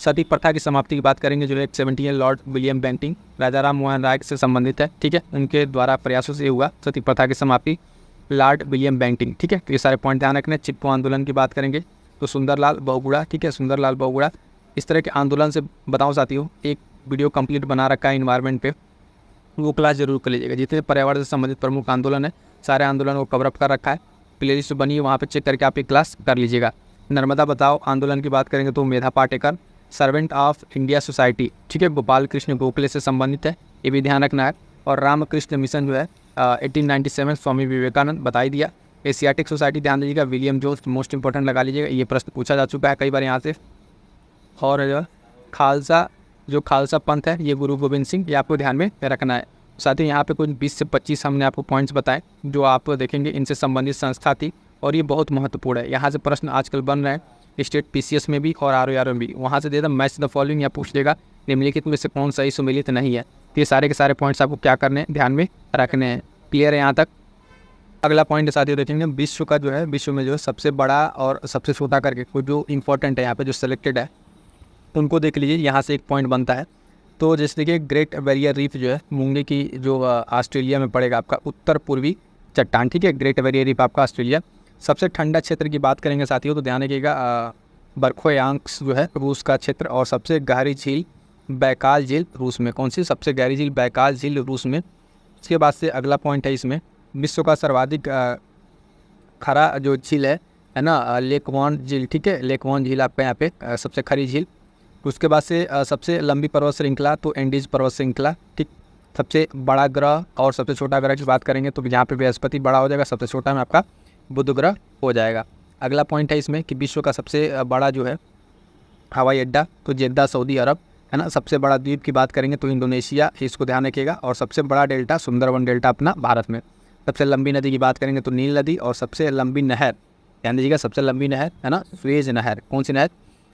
सती प्रथा की समाप्ति की बात करेंगे जो 17 लॉर्ड विलियम बेंटिंग राजा राम मोहन राय से संबंधित है। ठीक है, उनके द्वारा प्रयासों से हुआ सती प्रथा की समाप्ति। Lord William Bentinck. ठीक है, तो ये सारे पॉइंट ध्यान रखने। चिपको आंदोलन की बात करेंगे तो सुंदरलाल बहुगुणा। ठीक है, सुंदरलाल बहुगुणा। इस तरह के आंदोलन से बताऊँ साथियों, एक वीडियो कंप्लीट बना रखा है इन्वायरमेंट पे, वो क्लास जरूर कर लीजिएगा। जितने पर्यावरण से संबंधित प्रमुख आंदोलन है, सारे आंदोलन को कवरअप कर रखा है, प्लेलिस्ट बनी है, वहाँ पे चेक करके आप ये क्लास कर लीजिएगा। नर्मदा बचाओ आंदोलन की बात करेंगे तो Medha Patkar, servant of India society. ठीक है, गोपाल कृष्ण गोखले से संबंधित है, ये भी ध्यान रखना है। और रामकृष्ण मिशन जो है 1897 स्वामी विवेकानंद, बता ही दिया। एशियाटिक सोसाइटी ध्यान दीजिएगा, विलियम जोन्स, मोस्ट इंपॉर्टेंट लगा लीजिएगा, ये प्रश्न पूछा जा चुका है कई बार यहाँ से। और जो खालसा पंथ है, ये गुरु गोविंद सिंह, ये आपको ध्यान में रखना है। साथ ही यहाँ पे कुछ 20 से 25 हमने आपको पॉइंट्स बताए जो आप देखेंगे इनसे संबंधित संस्था थी, और ये बहुत महत्वपूर्ण है। यहाँ से प्रश्न आजकल बन रहे हैं स्टेट PCS में भी और ROR में भी, वहाँ से दे द मैच द फॉलोइंग या पूछ देगा निम्नलिखित में से कौन सही सुमेलित नहीं है। तो ये सारे के सारे पॉइंट्स आपको क्या करने हैं, ध्यान में रखने हैं। क्लियर है यहाँ तक? अगला पॉइंट साथियों देखेंगे, विश्व का जो है, विश्व में जो है सबसे बड़ा और सबसे छोटा करके कुछ जो इंपॉर्टेंट है यहाँ पे जो सेलेक्टेड है उनको देख लीजिए। यहाँ से एक पॉइंट बनता है। तो जैसे देखिए, ग्रेट बैरियर रीफ जो है मूंगे की जो ऑस्ट्रेलिया में पड़ेगा, आपका उत्तर पूर्वी चट्टान। ठीक है, ग्रेट बैरियर रीफ आपका ऑस्ट्रेलिया। सबसे ठंडा क्षेत्र की बात करेंगे साथियों तो ध्यान रखिएगा, बर्खोयांक्स जो है रूस का क्षेत्र। और सबसे गहरी झील बैकाल झील रूस में। कौन सी? सबसे गहरी झील बैकाल झील रूस में। उसके बाद से अगला पॉइंट है इसमें, विश्व का सर्वाधिक खरा जो झील है ना, लेक वॉन झील। ठीक है, लेक वॉन झील आपका यहाँ पे सबसे खरी झील। उसके बाद से सबसे लंबी पर्वत श्रृंखला तो एंडीज पर्वत श्रृंखला। ठीक, सबसे बड़ा ग्रह और सबसे छोटा ग्रह की बात करेंगे तो यहाँ पे बृहस्पति बड़ा हो जाएगा, सबसे छोटा में आपका बुध ग्रह हो जाएगा। अगला पॉइंट है इसमें कि विश्व का सबसे बड़ा जो है हवाई अड्डा तो जेद्दा सऊदी अरब, है ना। सबसे बड़ा द्वीप की बात करेंगे तो इंडोनेशिया, इसको ध्यान रखिएगा। और सबसे बड़ा डेल्टा सुंदरवन डेल्टा अपना भारत में। सबसे लंबी नदी की बात करेंगे तो नील नदी। और सबसे लंबी नहर ध्यान दीजिएगा, सबसे लंबी नहर है ना स्वेज नहर। कौन सी नहर?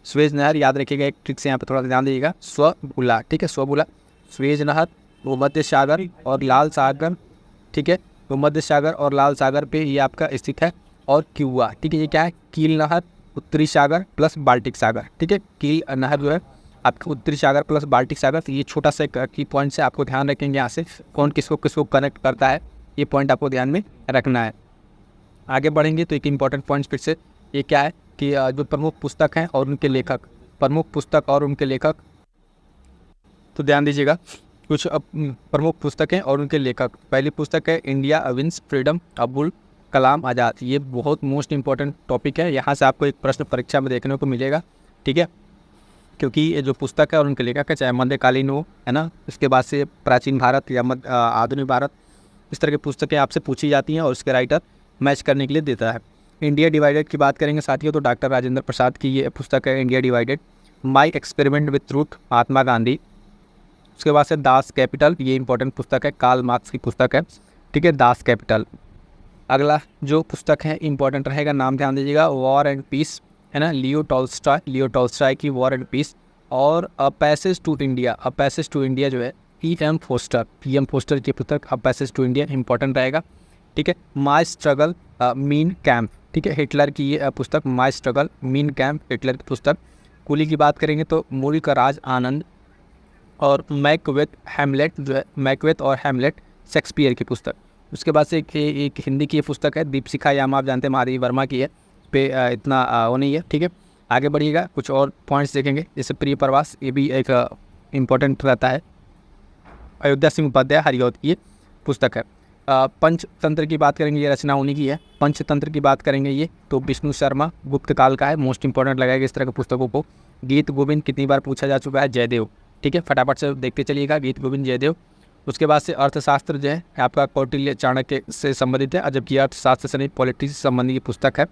स्वेज नहर। याद रखिएगा, एक ट्रिक से यहाँ पे थोड़ा सा ध्यान दीजिएगा, स्वबुला। ठीक है, स्वबुला, स्वेज नहर, भूमध्य सागर और लाल सागर। ठीक है, भूमध्य सागर और लाल सागर पे ये आपका स्थित है। और क्यूआ, ठीक है, ये क्या है? कील नहर, उत्तरी सागर प्लस बाल्टिक सागर। ठीक है, कील नहर जो है आपका उत्तरी सागर प्लस बाल्टिक सागर। तो ये छोटा सा की पॉइंट से आपको ध्यान रखेंगे, यहाँ से कौन किसको किसको कनेक्ट करता है, ये पॉइंट आपको ध्यान में रखना है। आगे बढ़ेंगे तो एक इंपॉर्टेंट पॉइंट फिर से, ये क्या है कि जो प्रमुख पुस्तक हैं और उनके लेखक, प्रमुख पुस्तक और उनके लेखक, तो ध्यान दीजिएगा कुछ प्रमुख पुस्तकें और उनके लेखक। पहली पुस्तक है इंडिया अविंस फ्रीडम, अबुल कलाम आज़ाद। ये बहुत मोस्ट इंपॉर्टेंट टॉपिक है, यहाँ से आपको एक प्रश्न परीक्षा में देखने को मिलेगा। ठीक है, क्योंकि ये जो पुस्तक है और उनके लेखक है, चाहे मध्यकालीन हो, है ना, इसके बाद से प्राचीन भारत या आधुनिक भारत, इस तरह की पुस्तकें आपसे पूछी जाती हैं और उसके राइटर मैच करने के लिए देता है। इंडिया डिवाइडेड की बात करेंगे साथियों तो डॉक्टर राजेंद्र प्रसाद की ये पुस्तक है India divided. My experiment with truth, Mahatma Gandhi. उसके बाद से दास कैपिटल, ये इंपॉर्टेंट पुस्तक है, कार्ल मार्क्स की पुस्तक है। ठीक है, दास कैपिटल। अगला जो पुस्तक है इंपॉर्टेंट रहेगा, नाम ध्यान दीजिएगा, वॉर एंड पीस, है ना, लियो टॉल्स्टॉय की वॉर एंड पीस। और अ पैसेज टू इंडिया जो है पीएम फोस्टर की पुस्तक a passage to India important रहेगा। ठीक है, माई स्ट्रगल मीन कैम्प। ठीक है, हिटलर की ये पुस्तक माई स्ट्रगल मीन कैम्प, हिटलर की पुस्तक। कुली की बात करेंगे तो मूल का राज आनंद। और मैकबेथ और हैमलेट शेक्सपियर की पुस्तक। उसके बाद से एक हिंदी की ये पुस्तक है दीपशिखा यामा, आप जानते हैं माधवी वर्मा की है, पे इतना वो नहीं है। ठीक है, आगे बढ़िएगा, कुछ और पॉइंट्स देखेंगे, जैसे प्रिय प्रवास, ये भी एक इम्पॉर्टेंट रहता है। अयोध्या सिंह उपाध्याय हरिऔध की ये पुस्तक है। पंचतंत्र की बात करेंगे, ये रचना उन्हीं की है। पंचतंत्र की बात करेंगे ये तो विष्णु शर्मा, गुप्त काल का है, मोस्ट इंपॉर्टेंट लगेगा इस तरह की पुस्तकों को। गीत गोविंद कितनी बार पूछा जा चुका है, जयदेव। ठीक है, फटाफट से देखते चलिएगा, गीत गोविंद जयदेव। उसके बाद से अर्थशास्त्र जो है आपका कौटिल्य चाणक्य से संबंधित है, जबकि अर्थशास्त्र से नहीं पॉलिटिक्स से संबंधित पुस्तक है।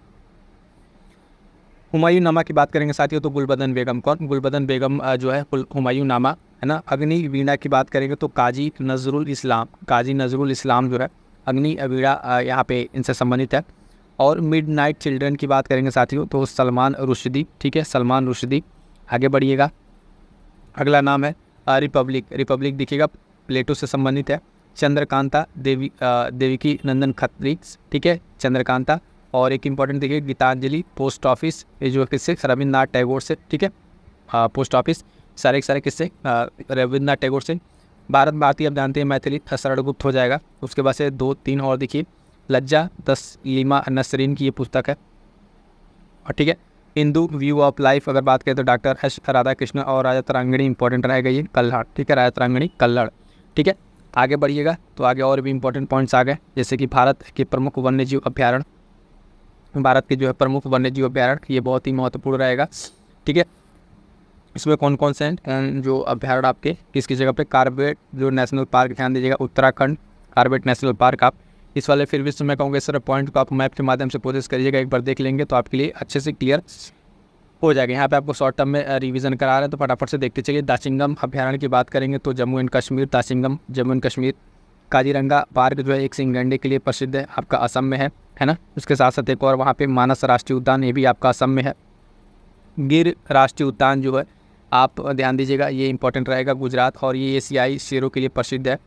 हुमायूं नामा की बात करेंगे साथियों तो गुलबदन बेगम। कौन? गुलबदन बेगम जो है हुमायूं नामा, है ना। अग्नि वीणा की बात करेंगे तो काजी नजरुल इस्लाम जो है अग्नि वीणा यहाँ पे इनसे संबंधित है। और मिडनाइट चिल्ड्रन की बात करेंगे साथियों तो सलमान रुश्दी। ठीक है, सलमान रुश्दी। आगे बढ़िएगा, अगला नाम है रिपब्लिक दिखेगा, प्लेटो से संबंधित है। चंद्रकांता देविकी नंदन खत्री। ठीक है, चंद्रकांता। और एक इंपॉर्टेंट देखिए गीतांजलि पोस्ट ऑफिस, ये जो किससे? रविन्द्रनाथ टैगोर से। ठीक है, पोस्ट ऑफिस सारे किससे? रविन्द्रनाथ टैगोर से। भारत भारती आप जानते हैं, मैथिली शरणगुप्त हो जाएगा। उसके बाद से 2-3 और देखिए, लज्जा तस्लीमा नसरीन की ये पुस्तक है। और ठीक है, हिंदू व्यू ऑफ लाइफ अगर बात करें तो डॉक्टर एस राधाकृष्ण और राजा तरांगणी इंपॉर्टेंट रहेगा ये कल्हड़। ठीक है, राजा तरांगणी कल्हड़। ठीक है, आगे बढ़िएगा तो आगे और भी इंपॉर्टेंट पॉइंट्स आ गए, जैसे कि भारत के प्रमुख वन्यजीव अभ्यारण्य, भारत के जो है प्रमुख वन्यजीव अभ्यारण्य, ये बहुत ही महत्वपूर्ण रहेगा। ठीक है, इसमें कौन कौन से हैं जो अभ्यारण्य आपके किस किस जगह पे, कार्बेट जो नेशनल पार्क, ध्यान दीजिएगा उत्तराखंड कार्बेट नेशनल पार्क। आप इस वाले फिर भी मैं कहूँगा सर पॉइंट को आप मैप के माध्यम से प्रोसेस करिएगा, एक बार देख लेंगे तो आपके लिए अच्छे से क्लियर हो जाएगा। यहाँ पे आपको शॉर्ट टर्म में रिवीजन करा रहे हैं तो फटाफट से देखते चलिए। दाशिंगम अभ्यारण्य की बात करेंगे तो Jammu and Kashmir, Dachigam Jammu and Kashmir. Kaziranga park जो है एक सिंह गैंडे के लिए प्रसिद्ध है, आपका असम में है ना। उसके साथ साथ एक और वहाँ पे मानस राष्ट्रीय उद्यान, ये भी आपका असम में है। गिर राष्ट्रीय उद्यान जो है आप ध्यान दीजिएगा, ये इंपॉर्टेंट रहेगा गुजरात, और ये एशियाई शेरों के लिए प्रसिद्ध है।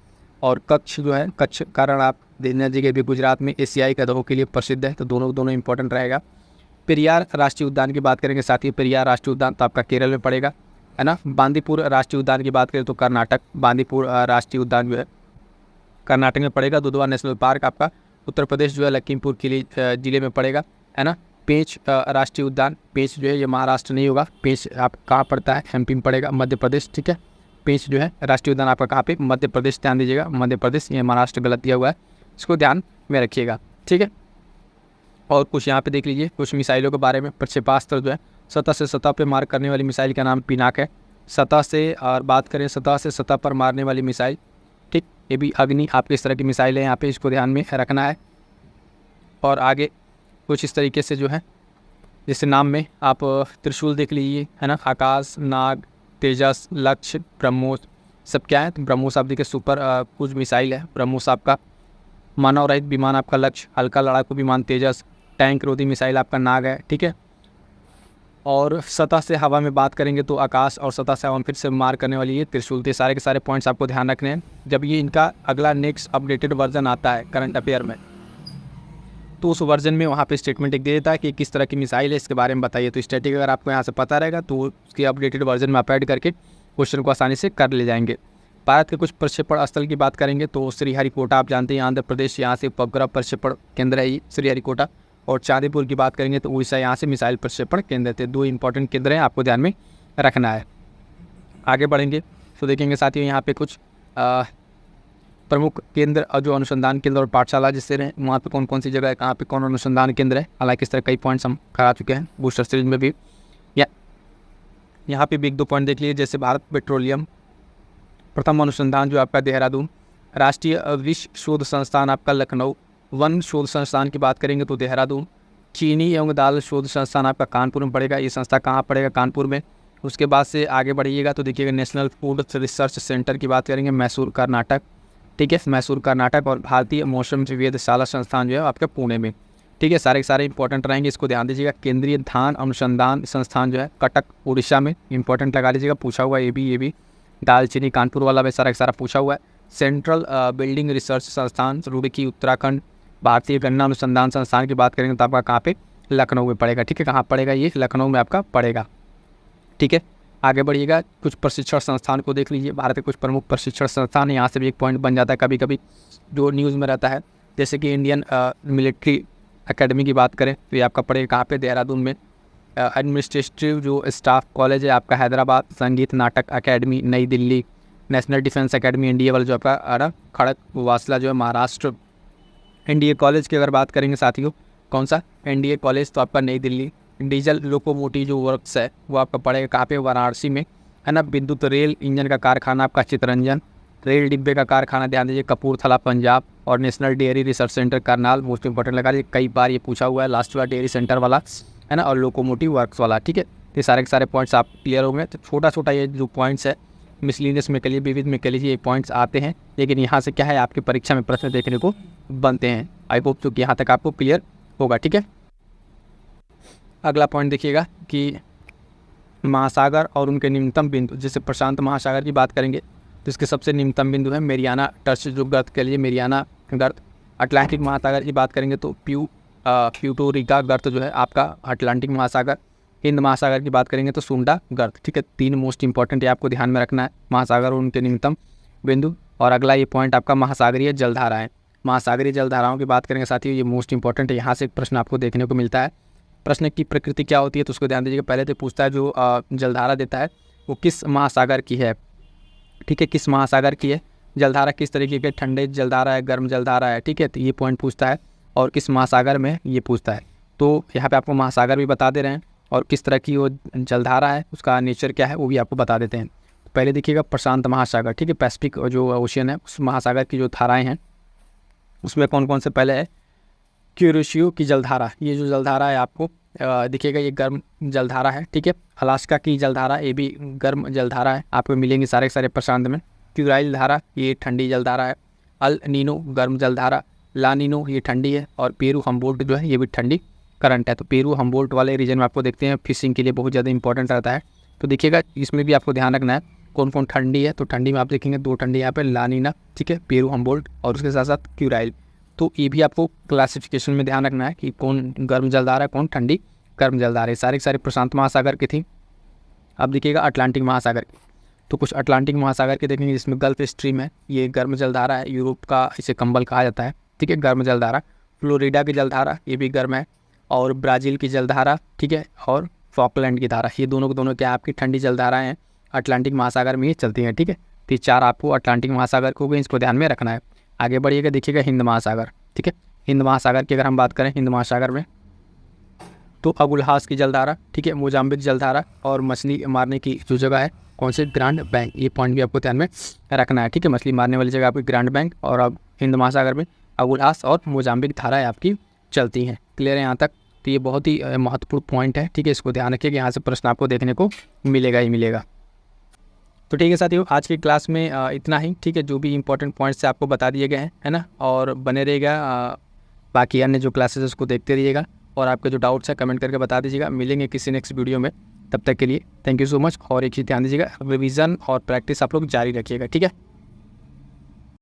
और कच्छ जो है, कच्छ का रण आप देखना जगह भी गुजरात में एशियाई गधों के लिए प्रसिद्ध है, तो दोनों इंपॉर्टेंट रहेगा। पेरियार राष्ट्रीय उद्यान की बात करेंगे साथ ही, पेरियार राष्ट्रीय उद्यान तो आपका केरल में पड़ेगा, है ना। बांदीपुर राष्ट्रीय उद्यान की बात करें तो कर्नाटक, बांदीपुर राष्ट्रीय उद्यान जो है कर्नाटक में पड़ेगा। दुधवा नेशनल पार्क आपका उत्तर प्रदेश जो है लखीमपुर खीरी जिले में पड़ेगा, है ना। पेंच राष्ट्रीय उद्यान, पेंच जो है ये महाराष्ट्र नहीं होगा, पेंच आप कहाँ पड़ता है, एमपी में पड़ेगा, मध्य प्रदेश। ठीक है, पेंच जो है राष्ट्रीय उद्यान आपका कहाँ पे, मध्य प्रदेश, ध्यान दीजिएगा मध्य प्रदेश, ये महाराष्ट्र गलत दिया हुआ है, इसको ध्यान में रखिएगा। ठीक है, और कुछ यहाँ पे देख लीजिए कुछ मिसाइलों के बारे में। प्रक्षेपास्त्र जो है सतह से सतह पे मार करने वाली मिसाइल का नाम पिनाक है। सतह से और बात करें सतह से सतह पर मारने वाली मिसाइल, ठीक, ये भी अग्नि आपके इस तरह की मिसाइल है, यहाँ पे इसको ध्यान में रखना है। और आगे कुछ इस तरीके से जो है, जैसे नाम में आप त्रिशूल देख लीजिए, है ना। आकाश, नाग, तेजस, लक्ष्य, ब्रह्मोस, सब क्या है, तो ब्रह्मोस आप देखिए सुपर कुछ मिसाइल है। ब्रह्मोस आपका मानव रहित विमान आपका लक्ष्य, हल्का लड़ाकू विमान तेजस, टैंक रोधी मिसाइल आपका नाग है। ठीक है, और सतह से हवा में बात करेंगे तो आकाश, और सतह से हवा में फिर से मार करने वाली ये त्रिशूल। तो सारे के सारे पॉइंट्स आपको ध्यान रखने हैं। जब ये इनका अगला नेक्स्ट अपडेटेड वर्जन आता है करंट अफेयर में, तो उस वर्जन में वहाँ पे स्टेटमेंट एक दे देता है कि किस तरह की मिसाइल है, इसके बारे में बताइए। तो स्टैटिक अगर आपको यहाँ से पता रहेगा तो उसके अपडेटेड वर्जन में आप ऐड करके क्वेश्चन को आसानी से कर ले जाएंगे। भारत के कुछ प्रक्षेपण स्थल की बात करेंगे तो श्रीहरिकोटा आप जानते हैं आंध्र प्रदेश, यहाँ से उपग्रह प्रक्षेपण केंद्र है ये श्रीहरिकोटा। और चांदीपुर की बात करेंगे तो उड़ीसा, यहाँ से मिसाइल प्रक्षेपण केंद्र थे। दो इंपॉर्टेंट केंद्र हैं, आपको ध्यान में रखना है। आगे बढ़ेंगे तो देखेंगे साथियों यहाँ पे कुछ प्रमुख केंद्र और जो अनुसंधान केंद्र और पाठशाला जिससे रहे, वहाँ पे कौन कौन सी जगह है, कहाँ पे कौन अनुसंधान केंद्र है। हालांकि इस तरह कई पॉइंट्स हम करा चुके हैं बूस्टर सीरीज में भी। यहाँ पे भी एक दो पॉइंट देख लीजिए, जैसे भारत पेट्रोलियम प्रथम अनुसंधान जो आपका देहरादून, राष्ट्रीय विश्व शोध संस्थान आपका लखनऊ, वन शोध संस्थान की बात करेंगे तो देहरादून, चीनी एवं दाल शोध संस्थान आपका कानपुर में पड़ेगा। ये संस्था कहाँ पड़ेगा, कानपुर में। उसके बाद से आगे बढ़िएगा तो देखिएगा नेशनल फूड रिसर्च सेंटर की बात करेंगे, मैसूर कर्नाटक। ठीक है, मैसूर कर्नाटक। और भारतीय मौसम वेधशाला संस्थान जो है आपके पुणे में। ठीक है, सारे के सारे इंपॉर्टेंट रहेंगे, इसको ध्यान दीजिएगा। केंद्रीय धान अनुसंधान संस्थान जो है कटक उड़ीसा में, इंपॉर्टेंट लगा लीजिएगा, पूछा हुआ है ये भी। दालचीनी कानपुर वाला भी सारा का सारा पूछा हुआ है। सेंट्रल बिल्डिंग रिसर्च संस्थान रुड़की उत्तराखंड। भारतीय गन्ना अनुसंधान संस्थान की बात करेंगे तो आपका कहाँ पे, लखनऊ में पड़ेगा। ठीक है, कहाँ पड़ेगा ये, लखनऊ में आपका पड़ेगा। ठीक है, आगे बढ़िएगा कुछ प्रशिक्षण संस्थान को देख लीजिए। भारत के कुछ प्रमुख प्रशिक्षण संस्थान है, यहाँ से भी एक पॉइंट बन जाता है कभी कभी जो न्यूज़ में रहता है। जैसे कि इंडियन मिलिट्री एकेडमी की बात करें तो ये आपका पड़ेगा कहाँ पे, देहरादून में। एडमिनिस्ट्रेटिव जो स्टाफ कॉलेज है आपका हैदराबाद, संगीत नाटक एकेडमी नई Delhi, national defence academy NDA वाला जो आपका खड़क वासला जो है महाराष्ट्र। एनडीए कॉलेज की अगर बात करेंगे साथियों, कौन सा एनडीए कॉलेज तो आपका नई दिल्ली। डीजल लोकोमोटिव जो वर्क्स है वो आपका पड़ेगा कहाँ पे, वाराणसी में, है ना। विद्युत रेल इंजन का कारखाना आपका चितरंजन, रेल डिब्बे का कारखाना ध्यान दीजिए कपूरथला पंजाब। और national dairy research centre Karnal, most important लगा लीजिए, कई बार ये पूछा हुआ है, लास्ट वाला डेयरी सेंटर वाला, है ना। और लोकोमोटिव वर्क्स वाला। ठीक है, ये सारे के सारे पॉइंट्स आप क्लियर हो गए। तो छोटा छोटा ये जो पॉइंट्स है मिसलिनियस में कह लीजिए, विविध में कह लीजिए, ये पॉइंट्स आते हैं, लेकिन यहाँ से क्या है आपकी परीक्षा में प्रश्न देखने को बनते हैं। आई होप तो कि यहाँ तक आपको क्लियर होगा। ठीक है, अगला पॉइंट देखिएगा कि महासागर और उनके निम्नतम बिंदु, जैसे प्रशांत महासागर की बात करेंगे तो इसके सबसे निम्नतम बिंदु है मेरियाना ट्रस्ट जो गर्त के लिए, मेरियाना गर्त। अटलांटिक महासागर की बात करेंगे तो प्यूटोरिका गर्त जो है आपका अटलांटिक महासागर। हिंद महासागर की बात करेंगे तो सुंडा गर्त। ठीक है, तीन मोस्ट इंपॉर्टेंट है, आपको ध्यान में रखना है, महासागर और उनके निम्नतम बिंदु। और अगला ये पॉइंट आपका महासागरीय जलधाराएं, महासागरीय जलधाराओं की बात करेंगे साथियों, ये मोस्ट इंपॉर्टेंट है, यहाँ से एक प्रश्न आपको देखने को मिलता है। प्रश्न की प्रकृति क्या होती है तो उसको ध्यान दीजिएगा। पहले तो पूछता है जो जलधारा देता है वो किस महासागर की है, ठीक है, किस महासागर की है, जलधारा किस तरीके के, ठंडे जलधारा है, गर्म जलधारा है, ठीक है, तो ये पॉइंट पूछता है, और किस महासागर में ये पूछता है। तो यहाँ पे आपको महासागर भी बता दे रहे हैं और किस तरह की वो जलधारा है, उसका नेचर क्या है वो भी आपको बता देते हैं। पहले देखिएगा प्रशांत महासागर, ठीक है, पैसिफिक जो ओशियन है उस महासागर की जो धाराएँ हैं उसमें कौन कौन से, पहले है क्यूरोशियो की जलधारा, ये जो जलधारा है आपको दिखेगा, ये गर्म जलधारा है, ठीक है। अलास्का की जलधारा, ये भी गर्म जलधारा है, आपको मिलेंगे सारे के सारे प्रशांत में। क्यूराइल धारा, ये ठंडी जलधारा है। अल नीनो गर्म जलधारा, ला नीनो ये ठंडी है, और पेरू हम्बोल्ट जो है ये भी ठंडी करंट है। तो पेरू हम्बोल्ट वाले रीजन में आपको देखते हैं फिशिंग के लिए बहुत ज़्यादा इंपॉर्टेंट रहता है। तो देखिएगा इसमें भी आपको ध्यान रखना है कौन कौन ठंडी है। तो ठंडी में आप देखेंगे 2 ठंडी यहाँ पे, ला नीना, ठीक है, पेरू हम्बोल्ट, और उसके साथ साथ क्यूराइल। तो ये भी आपको क्लासिफिकेशन में ध्यान रखना है कि कौन गर्म जलधारा है, कौन ठंडी गर्म जलधारा है। सारे के सारे प्रशांत महासागर की थी। अब देखिएगा अटलांटिक महासागर की, तो कुछ अटलांटिक महासागर के देखेंगे जिसमें गल्फ स्ट्रीम है, ये गर्म जलधारा है, यूरोप का इसे कंबल कहा जाता है, ठीक है, गर्म जलधारा। फ्लोरिडा की जलधारा ये भी गर्म है, और ब्राज़ील की जलधारा, ठीक है, और फॉकलैंड की धारा, ये दोनों के दोनों क्या आपकी ठंडी जलधाराएँ हैं, अटलांटिक महासागर में ही चलती हैं, ठीक है। तो 4 आपको अटलांटिक महासागर को भी इसको ध्यान में रखना है। आगे बढ़िएगा, देखिएगा हिंद महासागर, ठीक है, हिंद महासागर की अगर हम बात करें, हिंद महासागर में तो अबुलहास की जलधारा, ठीक है, मोजाम्बिक जलधारा, और मछली मारने की जो जगह है कौन से, ग्रांड बैंक, ये पॉइंट भी आपको ध्यान में रखना है, ठीक है। मछली मारने वाली जगह आपकी ग्रांड बैंक, और अब हिंद महासागर में अबुलहास और मोजाम्बिक धाराएँ आपकी चलती हैं। क्लियर है यहाँ तक? तो ये बहुत ही महत्वपूर्ण पॉइंट है, ठीक है, इसको ध्यान रखिए कि यहाँ से प्रश्न आपको देखने को मिलेगा ही मिलेगा। तो ठीक है साथियों, आज की क्लास में इतना ही, ठीक है, जो भी इंपॉर्टेंट पॉइंट्स आपको बता दिए गए हैं, है ना, और बने रहेगा बाकी अन्य जो क्लासेस उसको देखते रहिएगा, और आपके जो डाउट्स हैं कमेंट करके बता दीजिएगा। मिलेंगे किसी नेक्स्ट वीडियो में, तब तक के लिए थैंक यू सो मच। और एक चीज़ ध्यान दीजिएगा, रिवीजन और प्रैक्टिस आप लोग जारी रखिएगा, ठीक है।